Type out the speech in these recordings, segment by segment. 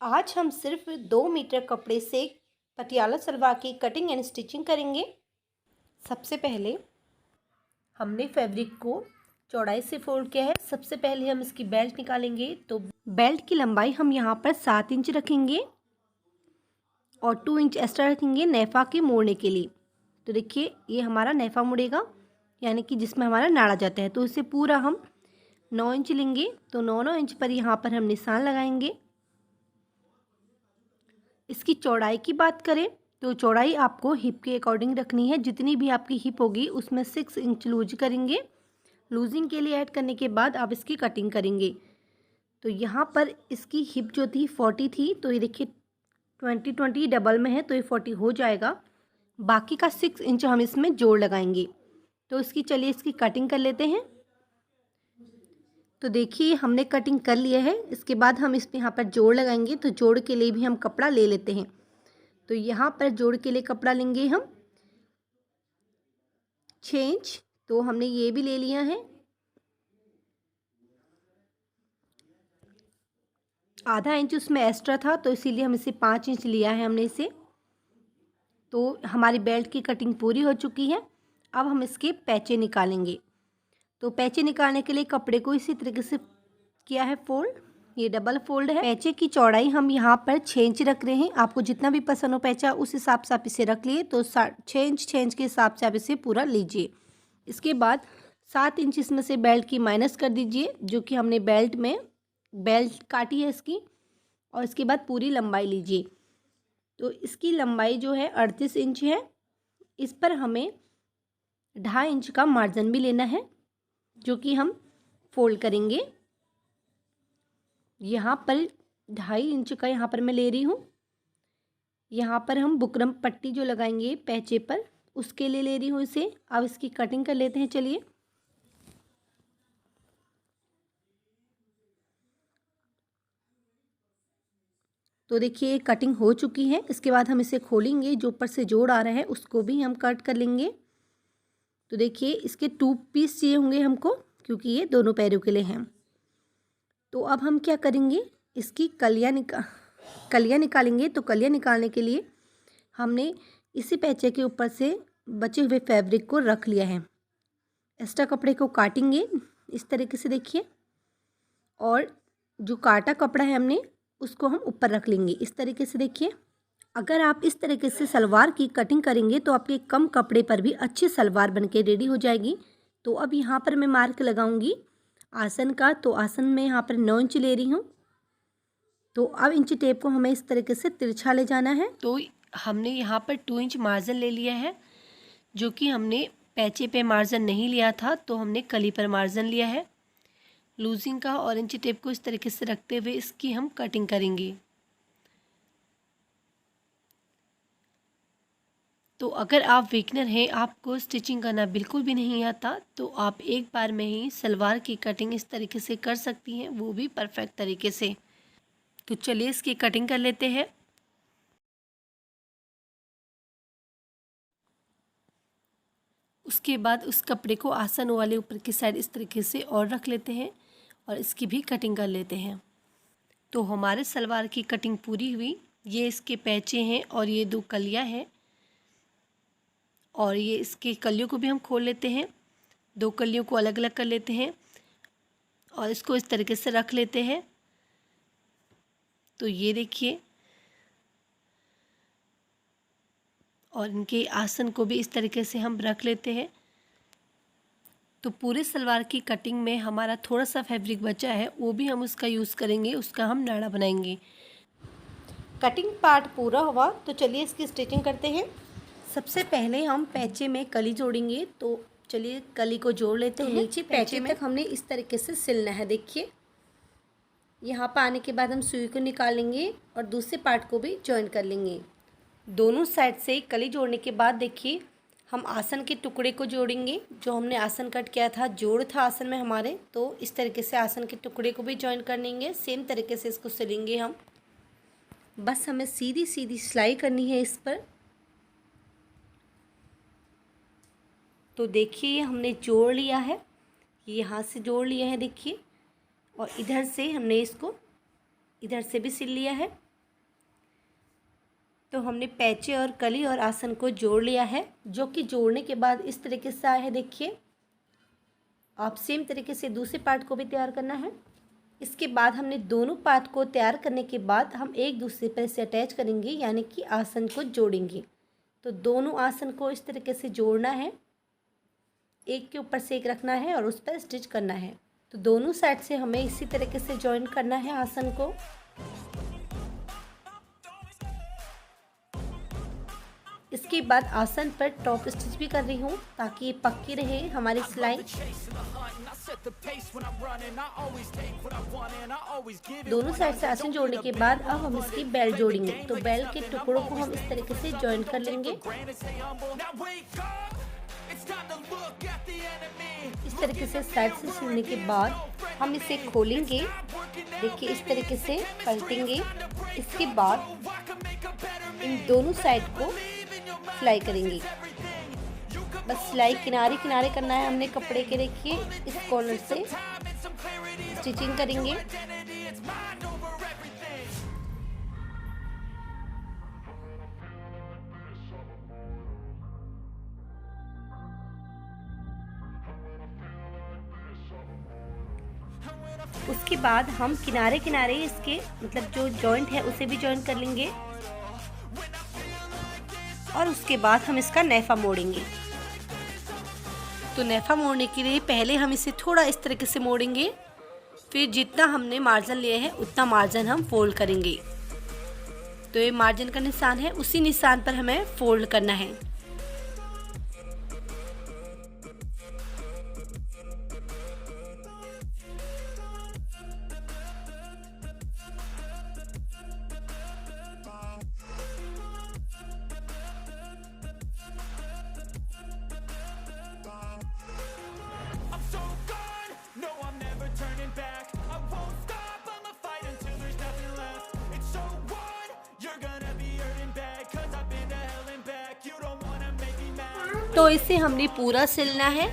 आज हम सिर्फ 2 मीटर कपड़े से पटियाला सलवार की कटिंग एंड स्टिचिंग करेंगे। सबसे पहले हमने फैब्रिक को चौड़ाई से फोल्ड किया है। सबसे पहले हम इसकी बेल्ट निकालेंगे। तो बेल्ट की लंबाई हम यहाँ पर 7 इंच रखेंगे और 2 इंच एक्स्ट्रा रखेंगे नेफा के मोड़ने के लिए। तो देखिए ये हमारा नेफा मुड़ेगा, यानी कि जिसमें हमारा नाड़ा जाता है। तो इसे पूरा हम 9 इंच लेंगे। तो 9 इंच पर यहाँ पर हम निशान लगाएंगे। इसकी चौड़ाई की बात करें तो चौड़ाई आपको हिप के अकॉर्डिंग रखनी है। जितनी भी आपकी हिप होगी उसमें 6 इंच लूज करेंगे। लूजिंग के लिए ऐड करने के बाद आप इसकी कटिंग करेंगे। तो यहाँ पर इसकी हिप जो थी 40 थी, तो ये देखिए 20 डबल में है तो ये 40 हो जाएगा। बाकी का 6 इंच हम इसमें जोड़ लगाएंगे। तो चलिए इसकी कटिंग कर लेते हैं। तो देखिए हमने कटिंग कर लिया है। इसके बाद हम इसमें यहाँ पर जोड़ लगाएंगे। तो जोड़ के लिए भी हम कपड़ा ले लेते हैं। तो यहाँ पर जोड़ के लिए कपड़ा लेंगे हम 6 इंच। तो हमने ये भी ले लिया है। आधा इंच उसमें एक्स्ट्रा था तो इसीलिए हम इसे 5 इंच लिया है हमने इसे। तो हमारी बेल्ट की कटिंग पूरी हो चुकी है। अब हम इसके पैचे निकालेंगे। तो पैचे निकालने के लिए कपड़े को इसी तरीके से किया है फोल्ड। ये डबल फोल्ड है। पैचे की चौड़ाई हम यहाँ पर 6 इंच रख रहे हैं। आपको जितना भी पसंद हो पैचा उस हिसाब से आप इसे रख लिए। तो 6 इंच के हिसाब से आप इसे पूरा लीजिए। इसके बाद 7 इंच इसमें से बेल्ट की माइनस कर दीजिए, जो कि हमने बेल्ट काटी है इसकी। और इसके बाद पूरी लंबाई लीजिए। तो इसकी लंबाई जो है 38 इंच है। इस पर हमें 2.5 इंच का मार्जिन भी लेना है, जो कि हम फोल्ड करेंगे। यहाँ पर 2.5 इंच का यहाँ पर मैं ले रही हूँ। यहाँ पर हम बुकरम पट्टी जो लगाएंगे पैचे पर, उसके लिए ले रही हूँ इसे। अब इसकी कटिंग कर लेते हैं। चलिए तो देखिए कटिंग हो चुकी है। इसके बाद हम इसे खोलेंगे। जो ऊपर से जोड़ आ रहा है उसको भी हम कट कर लेंगे। तो देखिए इसके 2 पीस चाहिए होंगे हमको, क्योंकि ये दोनों पैरों के लिए हैं। तो अब हम क्या करेंगे, इसकी कलियाँ निकालेंगे। तो कलियाँ निकालने के लिए हमने इसी पैचे के ऊपर से बचे हुए फैब्रिक को रख लिया है। एक्स्ट्रा कपड़े को काटेंगे इस तरीके से देखिए, और जो काटा कपड़ा है हमने उसको हम ऊपर रख लेंगे इस तरीके से देखिए। अगर आप इस तरीके से सलवार की कटिंग करेंगे तो आपके कम कपड़े पर भी अच्छी सलवार बनके रेडी हो जाएगी। तो अब यहाँ पर मैं मार्क लगाऊंगी आसन का। तो आसन में यहाँ पर 9 इंच ले रही हूँ। तो अब इंची टेप को हमें इस तरीके से तिरछा ले जाना है। तो हमने यहाँ पर 2 इंच मार्जिन ले लिया है, जो कि हमने पैचे पे मार्जिन नहीं लिया था, तो हमने कली पर मार्जिन लिया है लूजिंग का। और इंची टेप को इस तरीके से रखते हुए इसकी हम कटिंग करेंगे। तो अगर आप बिगिनर हैं, आपको स्टिचिंग करना बिल्कुल भी नहीं आता, तो आप एक बार में ही सलवार की कटिंग इस तरीके से कर सकती हैं, वो भी परफेक्ट तरीके से। तो चलिए इसकी कटिंग कर लेते हैं। उसके बाद उस कपड़े को आसन वाले ऊपर की साइड इस तरीके से और रख लेते हैं और इसकी भी कटिंग कर लेते हैं। तो हमारे सलवार की कटिंग पूरी हुई। ये इसके पैचे हैं और ये 2 कलियाँ हैं, और ये इसके कलियों को भी हम खोल लेते हैं। 2 कलियों को अलग अलग कर लेते हैं और इसको इस तरीके से रख लेते हैं। तो ये देखिए, और इनके आसन को भी इस तरीके से हम रख लेते हैं। तो पूरे सलवार की कटिंग में हमारा थोड़ा सा फैब्रिक बचा है, वो भी हम उसका यूज़ करेंगे, उसका हम नाड़ा बनाएंगे। कटिंग पार्ट पूरा हुआ, तो चलिए इसकी स्टिचिंग करते हैं। सबसे पहले हम पैचे में कली जोड़ेंगे। तो चलिए कली को जोड़ लेते हैं। नीचे पैचे तक हमने इस तरीके से सिलना है। देखिए यहाँ पर आने के बाद हम सुई को निकालेंगे और दूसरे पार्ट को भी जॉइन कर लेंगे। दोनों साइड से कली जोड़ने के बाद देखिए हम आसन के टुकड़े को जोड़ेंगे। जो हमने आसन कट किया था, जोड़ था आसन में हमारे, तो इस तरीके से आसन के टुकड़े को भी जॉइन कर लेंगे। सेम तरीके से इसको सिलेंगे हम। बस हमें सीधी सीधी सिलाई करनी है इस पर। तो देखिए हमने जोड़ लिया है, यहाँ से जोड़ लिया है देखिए, और इधर से हमने इसको इधर से भी सिल लिया है। तो हमने पैचे और कली और आसन को जोड़ लिया है, जो कि जोड़ने के बाद इस तरीके से आया है। देखिए, आप सेम तरीके से दूसरे पार्ट को भी तैयार करना है। इसके बाद हमने दोनों पार्ट को तैयार करने के बाद हम एक दूसरे पर इसे अटैच करेंगे, यानी कि आसन को जोड़ेंगे। तो दोनों आसन को इस तरीके से जोड़ना है, एक के ऊपर से एक रखना है और उस पर स्टिच करना है। तो दोनों साइड से हमें इसी तरीके से जॉइन करना है आसन को। इसके बाद आसन पर टॉप स्टिच भी कर रही हूँ ताकि ये पक्की रहे हमारी सिलाई। दोनों साइड से आसन जोड़ने के बाद अब हम इसकी बेल्ट जोड़ेंगे। तो बेल्ट के टुकड़ों को हम इस तरीके से जॉइन कर लेंगे। इस तरीके से साइड से सिलने के बाद हम इसे खोलेंगे। देखिए, इस तरीके से पलटेंगे। इसके बाद इन दोनों साइड को सिलाई करेंगे। बस सिलाई किनारे किनारे करना है हमने कपड़े के। देखिए, इस कॉर्नर से स्टिचिंग करेंगे। उसके बाद हम किनारे किनारे इसके मतलब जो जॉइंट है उसे भी जॉइन कर लेंगे और उसके बाद हम इसका नेफा मोड़ेंगे। तो नेफा मोड़ने के लिए पहले हम इसे थोड़ा इस तरीके से मोड़ेंगे, फिर जितना हमने मार्जिन लिया है उतना मार्जिन हम फोल्ड करेंगे। तो ये मार्जिन का निशान है, उसी निशान पर हमें फोल्ड करना है। तो इसे हमने पूरा सिलना है,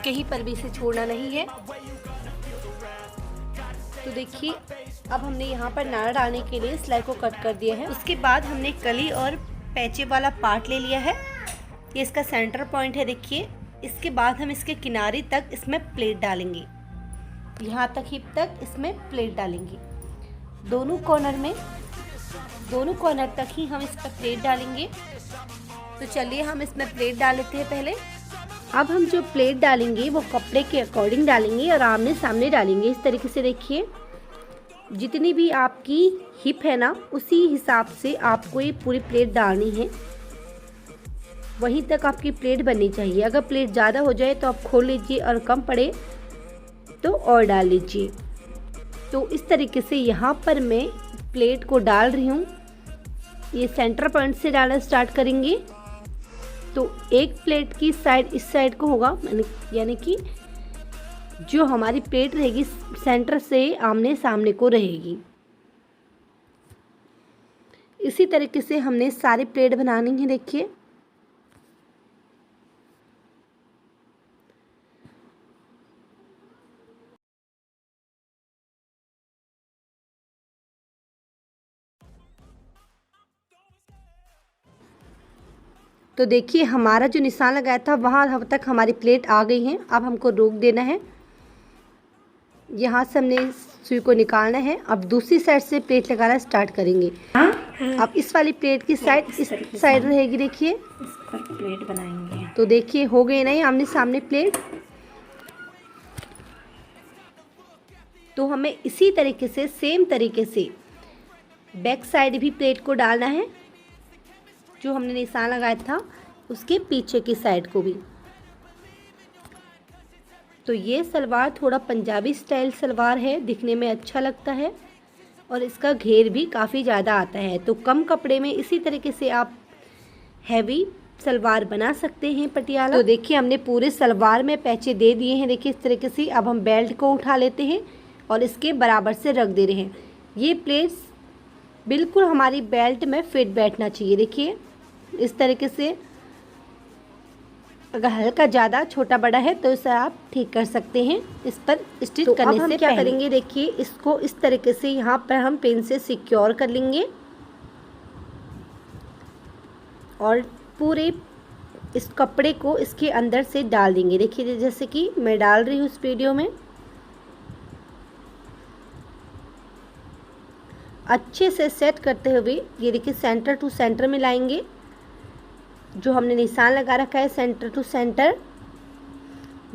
कहीं पर भी इसे छोड़ना नहीं है। तो देखिए, अब हमने यहाँ पर नाड़ा डालने के लिए सिलाई को कट कर दिया है। उसके बाद हमने कली और पैचे वाला पार्ट ले लिया है, ये इसका सेंटर पॉइंट है। देखिए, इसके बाद हम इसके किनारे तक इसमें प्लेट डालेंगे, यहाँ तक हिप तक इसमें प्लेट डालेंगे। दोनों कॉर्नर तक ही हम इस पर प्लेट डालेंगे। तो चलिए हम इसमें प्लेट डाल लेते हैं पहले। अब हम जो प्लेट डालेंगे वो कपड़े के अकॉर्डिंग डालेंगे और आमने सामने डालेंगे। इस तरीके से देखिए, जितनी भी आपकी हिप है ना, उसी हिसाब से आपको ये पूरी प्लेट डालनी है। वहीं तक आपकी प्लेट बननी चाहिए। अगर प्लेट ज़्यादा हो जाए तो आप खोल लीजिए और कम पड़े तो और डाल लीजिए। तो इस तरीके से यहाँ पर मैं प्लेट को डाल रही हूँ। ये सेंटर पॉइंट से डालना स्टार्ट करेंगे। तो एक प्लेट की साइड इस साइड को होगा, यानी कि जो हमारी प्लेट रहेगी सेंटर से आमने सामने को रहेगी। इसी तरीके से हमने सारी प्लेट बनानी है। देखिए, तो देखिए हमारा जो निशान लगाया था वहाँ तक हमारी प्लेट आ गई है। अब हमको रोक देना है, यहाँ से हमने सुई को निकालना है। अब दूसरी साइड से प्लेट लगाना स्टार्ट करेंगे। अब इस वाली प्लेट की साइड इस साइड रहेगी। देखिए, इस पर प्लेट बनाएंगे। तो देखिए हो गई ना आमने सामने प्लेट। तो हमें इसी तरीके से सेम तरीके से बैक साइड भी प्लेट को डालना है, जो हमने निशान लगाया था उसके पीछे की साइड को भी। तो ये सलवार थोड़ा पंजाबी स्टाइल सलवार है, दिखने में अच्छा लगता है और इसका घेर भी काफ़ी ज़्यादा आता है। तो कम कपड़े में इसी तरीके से आप हैवी सलवार बना सकते हैं पटियाला। तो देखिए हमने पूरे सलवार में पैचे दे दिए हैं। देखिए इस तरीके से। अब हम बेल्ट को उठा लेते हैं और इसके बराबर से रख दे रहे हैं। ये प्लेट्स बिल्कुल हमारी बेल्ट में फिट बैठना चाहिए। देखिए इस तरीके से। अगर हल्का ज़्यादा छोटा बड़ा है तो इसे आप ठीक कर सकते हैं इस पर स्टिच करने से। क्या करेंगे, देखिए इसको इस तरीके से यहाँ पर हम पिन से सिक्योर कर लेंगे। और पूरे इस कपड़े को इसके अंदर से डाल देंगे। देखिए जैसे कि मैं डाल रही हूँ इस वीडियो में। अच्छे से सेट करते हुए ये देखिए सेंटर टू सेंटर में लाएंगे। जो हमने निशान लगा रखा है सेंटर टू सेंटर,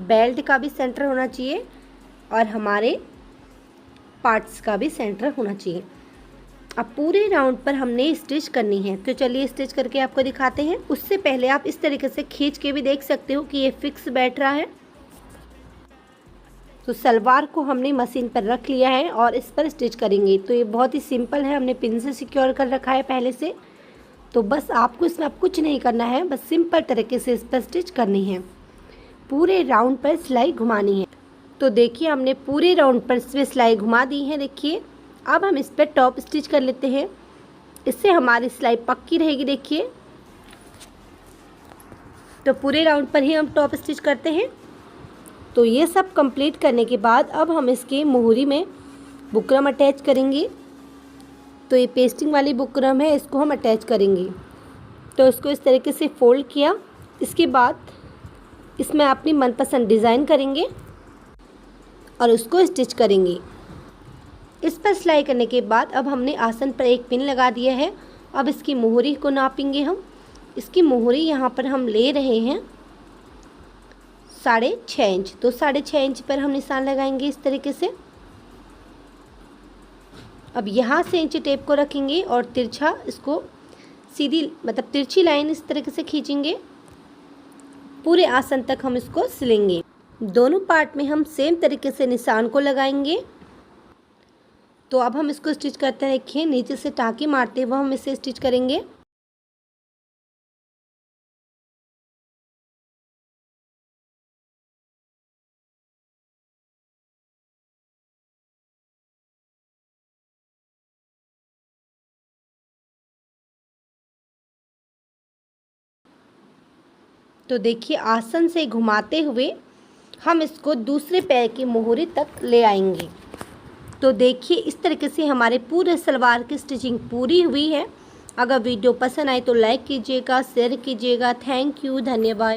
बेल्ट का भी सेंटर होना चाहिए और हमारे पार्ट्स का भी सेंटर होना चाहिए। अब पूरे राउंड पर हमने स्टिच करनी है, तो चलिए स्टिच करके आपको दिखाते हैं। उससे पहले आप इस तरीके से खींच के भी देख सकते हो कि ये फिक्स बैठ रहा है। तो सलवार को हमने मशीन पर रख लिया है और इस पर स्टिच करेंगे। तो ये बहुत ही सिंपल है, हमने पिन से सिक्योर कर रखा है पहले से। तो बस आपको इसमें अब कुछ नहीं करना है, बस सिंपल तरीके से इस पर स्टिच करनी है। पूरे राउंड पर सिलाई घुमानी है। तो देखिए हमने पूरे राउंड पर इसमें सिलाई घुमा दी है। देखिए अब हम इस पर टॉप स्टिच कर लेते हैं, इससे हमारी सिलाई पक्की रहेगी। देखिए तो पूरे राउंड पर ही हम टॉप स्टिच करते हैं। तो ये सब कंप्लीट करने के बाद अब हम इसके मोहरी में बुकरम अटैच करेंगे। तो ये पेस्टिंग वाली बुकरम है, इसको हम अटैच करेंगे। तो इसको इस तरीके से फोल्ड किया। इसके बाद इसमें अपनी मनपसंद डिज़ाइन करेंगे और उसको स्टिच करेंगे। इस पर सिलाई करने के बाद अब हमने आसन पर एक पिन लगा दिया है। अब इसकी मोहरी को नापेंगे हम। इसकी मोहरी यहाँ पर हम ले रहे हैं 6.5 इंच। तो 6.5 इंच पर हम निशान लगाएंगे इस तरीके से। अब यहाँ से इंची टेप को रखेंगे और तिरछा इसको सीधी मतलब तिरछी लाइन इस तरीके से खींचेंगे। पूरे आसन तक हम इसको सिलेंगे। दोनों पार्ट में हम सेम तरीके से निशान को लगाएंगे। तो अब हम इसको स्टिच करते हैं। देखिए नीचे से टाँकी मारते हुए हम इसे स्टिच करेंगे। तो देखिए आसन से घुमाते हुए हम इसको दूसरे पैर की मोहरी तक ले आएंगे। तो देखिए इस तरीके से हमारे पूरे सलवार की स्टिचिंग पूरी हुई है। अगर वीडियो पसंद आए तो लाइक कीजिएगा, शेयर कीजिएगा। थैंक यू, धन्यवाद।